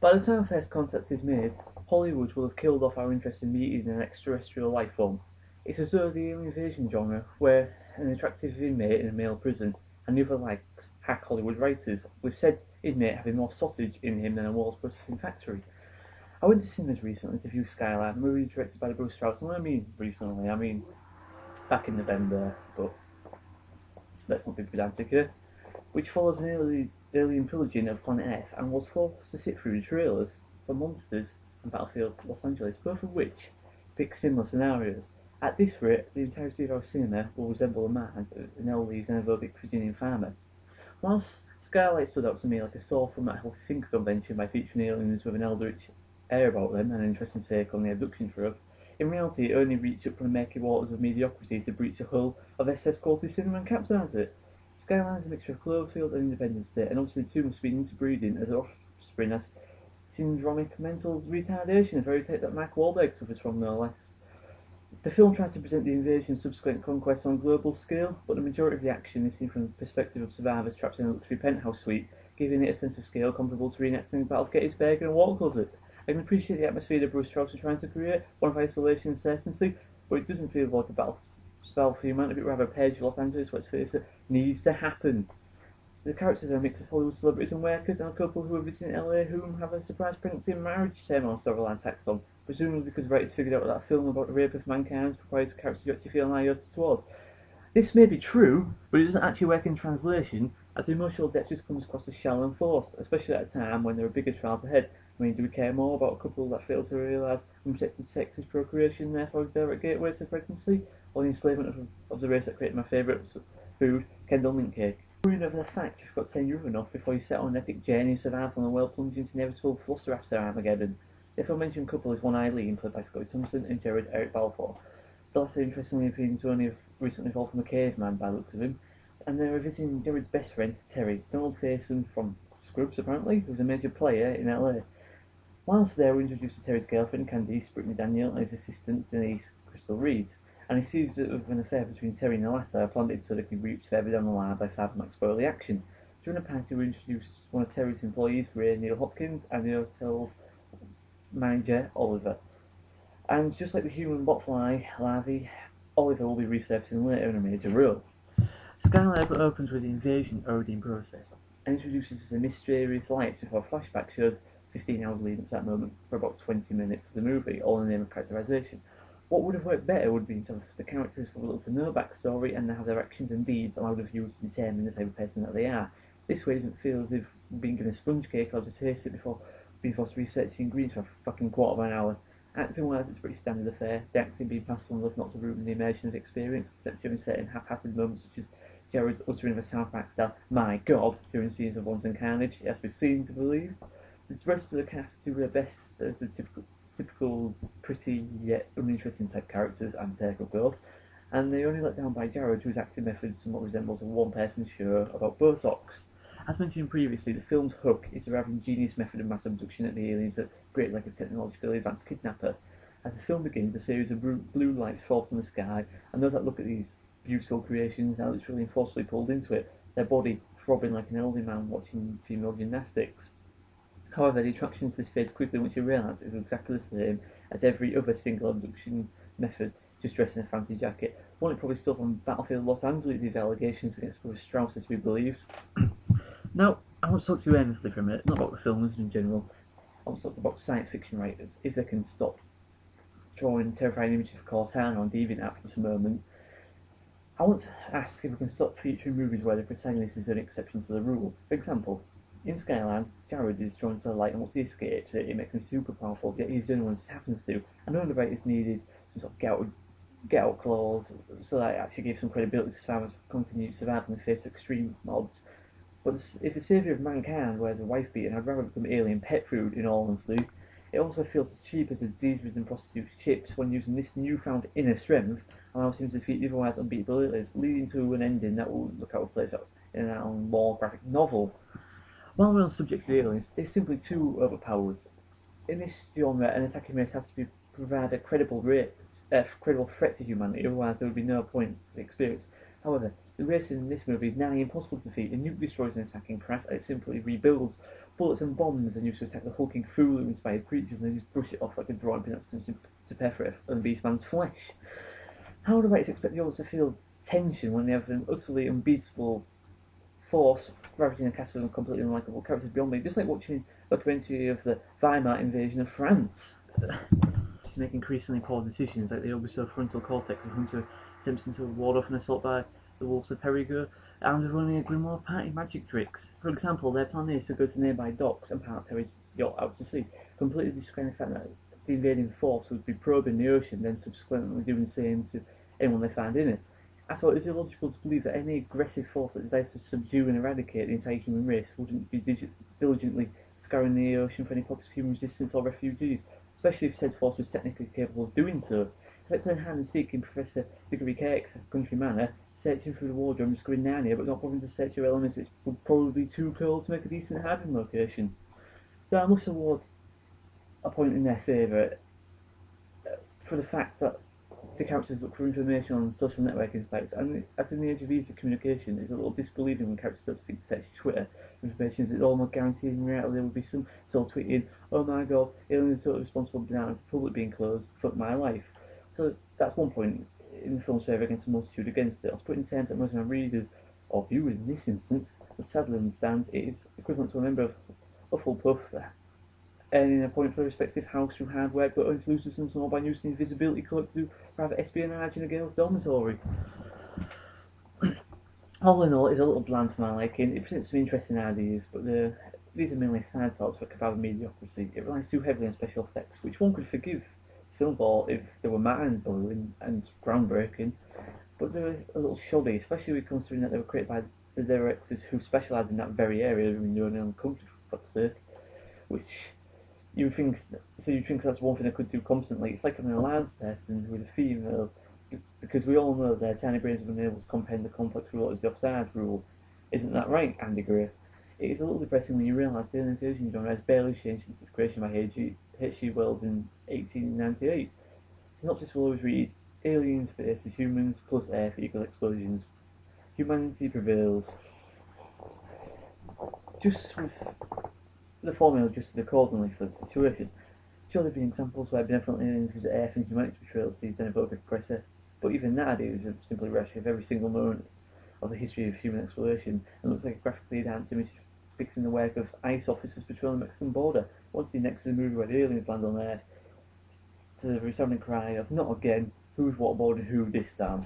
By the time first contact is made, Hollywood will have killed off our interest in meeting an extraterrestrial life form. It's as though the alien invasion genre, where an attractive inmate in a male prison and the other likes hack Hollywood writers, with said inmate having more sausage in him than a walls processing factory. I went to cinemas recently to view Skyline, a movie directed by Bruce Strauss, and when I mean recently, I mean back in November, but let's not be pedantic here, which follows an alien pillaging of planet Earth and was forced to sit through the trailers for Monsters and Battlefield Los Angeles, both of which pick similar scenarios. At this rate, the entirety of our cinema will resemble a man, an elderly xenophobic Virginian farmer. Whilst Skyline stood out to me like a sore from that healthy think convention by featuring aliens with an eldritch air about them and an interesting take on the abduction trope, in reality it only reached up from the murky waters of mediocrity to breach the hull of SS quality cinema and capsize it. Skyline is a mixture of Cloverfield and Independence Day, and obviously the two must be interbreeding as offspring as syndromic mental retardation, a very type that Mark Wahlberg suffers from no less. The film tries to present the invasion and subsequent conquest on a global scale, but the majority of the action is seen from the perspective of survivors trapped in a luxury penthouse suite, giving it a sense of scale comparable to reenacting the Battle of Gettysburg in a war closet. I can appreciate the atmosphere that Bruce Strauss is trying to create, one of isolation and certainty, but it doesn't feel like the battle for humanity, but rather a page of Los Angeles, let's face it, needs to happen. The characters are a mix of Hollywood celebrities and workers, and a couple who are visiting LA whom have a surprise pregnancy and marriage term on storyline tacked on, presumably because writers figured out that a film about the rape of mankind requires characters you actually feel an iota towards. This may be true, but it doesn't actually work in translation, as the emotional depth just comes across as shallow and forced, especially at a time when there are bigger trials ahead. I mean, do we care more about a couple that fail to realise unprotected sex is procreation, therefore a direct gateway to pregnancy, or the enslavement of the race that created my favourite food, Kendall mint cake? Worrying over the fact you've got 10 years enough before you set on an epic journey of survival on a well-plunged into inevitable fluster after Armageddon. The aforementioned couple is one Eileen, played by Scotty Thompson, and Jared Eric Balfour. The latter, interestingly, appearing to only have recently evolved from a caveman by the looks of him, and they're visiting Jared's best friend, Terry, Donald Faison from Scrubs, apparently, who's a major player in LA. Whilst there, we're introduced to Terry's girlfriend, Candice, Brittany Daniel, and his assistant, Denise Crystal Reed, and he sees that an affair between Terry and the latter planted so that he reaps further down the line by Fab Max spoil the action. During the party, we introduce one of Terry's employees, Ray Neil Hopkins, and the hotel's manager, Oliver. And just like the human botfly larvae, Oliver will be resurfacing later in a major role. Skyline opens with the invasion already in process, and introduces the mysterious lights before a flashback shows 15 hours leading up to that moment for about 20 minutes of the movie, all in the name of characterization. What would have worked better would be to have the characters with little to no backstory and have their actions and deeds allow the viewer to determine the type of person that they are. This way it doesn't feel as if being given a sponge cake or to taste it before being forced to research the ingredients for a fucking quarter of an hour. Acting wise, it's pretty standard affair, the acting being passed on enough not to ruin the immersion of the experience, except during certain haphazard moments such as Jared's uttering of a South Park style "My God" during scenes of wanton carnage. It has to be seen to believe. The rest of the cast do their best as the typical pretty yet uninteresting type characters and take of course, and they only let down by Jared, whose acting method somewhat resembles a one-person show about Botox. As mentioned previously, the film's hook is a rather ingenious method of mass abduction at the aliens that create like a technologically advanced kidnapper. As the film begins, a series of blue lights fall from the sky, and those that look at these beautiful creations are literally and forcefully pulled into it, their body throbbing like an elderly man watching female gymnastics. However, the attraction to this fades quickly once you realise it's exactly the same as every other single abduction method, just dressed in a fancy jacket. One it probably stole from Battlefield Los Angeles, these allegations against Bruce Strauss is to be believed. Now, I want to talk to you earnestly for a minute, not about the films in general. I want to talk about science fiction writers, if they can stop drawing terrifying images of Cortana on DeviantArt for just a moment. I want to ask if we can stop featuring movies where the protagonist is an exception to the rule. For example, in Skyline, Jared is drawn to the light and once he escapes it makes him super powerful, yet he's the only one it happens to. I know the writers needed some sort of get out clause so that it actually gave some credibility to survivors continued surviving in the face of extreme mobs. But if the saviour of mankind wears a wife beater, I'd rather become alien pet food in all honesty. It also feels as cheap as a disease-ridden prostitute's chips when using this newfound inner strength allows him to defeat the otherwise unbeatable aliens, leading to an ending that will look out of place in a more graphic novel. While we're on the subject of the aliens, they're simply too overpowered. In this genre, an attacking race has to provide a credible threat to humanity, otherwise there would be no point in the experience. However, The race in this movie is nearly impossible to defeat. A nuke destroys an attacking craft, it simply rebuilds. Bullets and bombs are used to attack the hulking Cthulhu-inspired creatures, and they just brush it off like a drawing pin that's to perforate a beastman's flesh. How do writers expect the audience to feel tension when they have an utterly unbeatable force ravaging a castle and completely unlikable characters beyond me? Just like watching a documentary of the Weimar invasion of France. To make increasingly poor decisions, like the Ubisoft frontal cortex of Hunter attempting to ward off an assault by the wolves of Perigord, and of running a grimoire party magic tricks. For example, their plan is to go to nearby docks and park Terry's yacht out to sea, completely disregarding the fact that the invading force would be probing the ocean, then subsequently doing the same to anyone they find in it. I thought it was illogical to believe that any aggressive force that desires to subdue and eradicate the entire human race wouldn't be diligently scouring the ocean for any pockets of human resistance or refugees, especially if said force was technically capable of doing so. It's like playing hide and seek in Professor Diggory Cake's Country Manor, searching through the wardrobe and discovering Narnia, but not bothering to search your elements. It would probably be too cold to make a decent hiding location. So I must award a point in their favour for the fact that the characters look for information on social networking sites, and as in the age of easy communication, it's a little disbelieving when characters don't think to search Twitter information is almost guaranteed. In reality, there will be some soul tweeting, "Oh my god, aliens are totally responsible for the public being closed, fuck my life." So that's one point in the film's favour against the multitude against it. I was put in terms that most of my readers, or viewers in this instance, would sadly understand it is equivalent to a member of Hufflepuff earning a point for a respective house through hard work, but only to lose to some small by using his visibility code to do private espionage in a girl's dormitory. All in all, it's a little bland for my liking. It presents some interesting ideas, but these are mainly side thoughts for kebab mediocrity. It relies too heavily on special effects, which one could forgive film for if they were mind-blowing and groundbreaking, but they're a little shoddy, especially considering that they were created by the directors who specialise in that very area, in their own country, for fuck's sake. Which you think that's one thing they could do constantly. It's like having a lance person who is a female, because we all know their tiny brains have been able to comprehend the complex rule as the offside rule. Isn't that right, Andy Gray? It is a little depressing when you realise the alien invasion genre has barely changed since its creation by H.G. Wells in 1898. Synopsis will always read: aliens versus humans plus Earth equals explosions. Humanity prevails. Just with the formula adjusted accordingly for the situation. Sure, there have been examples where benevolent aliens visit Earth and humanity's betrayal sees then evoke a oppressor, but even that idea is simply rash of every single moment of the history of human exploration, and looks like a graphically enhanced image fixing the work of ICE officers patrolling the Mexican border. Once the next is a movie where the aliens land on Earth, to the resounding cry of "not again, who's waterboarding who this time?"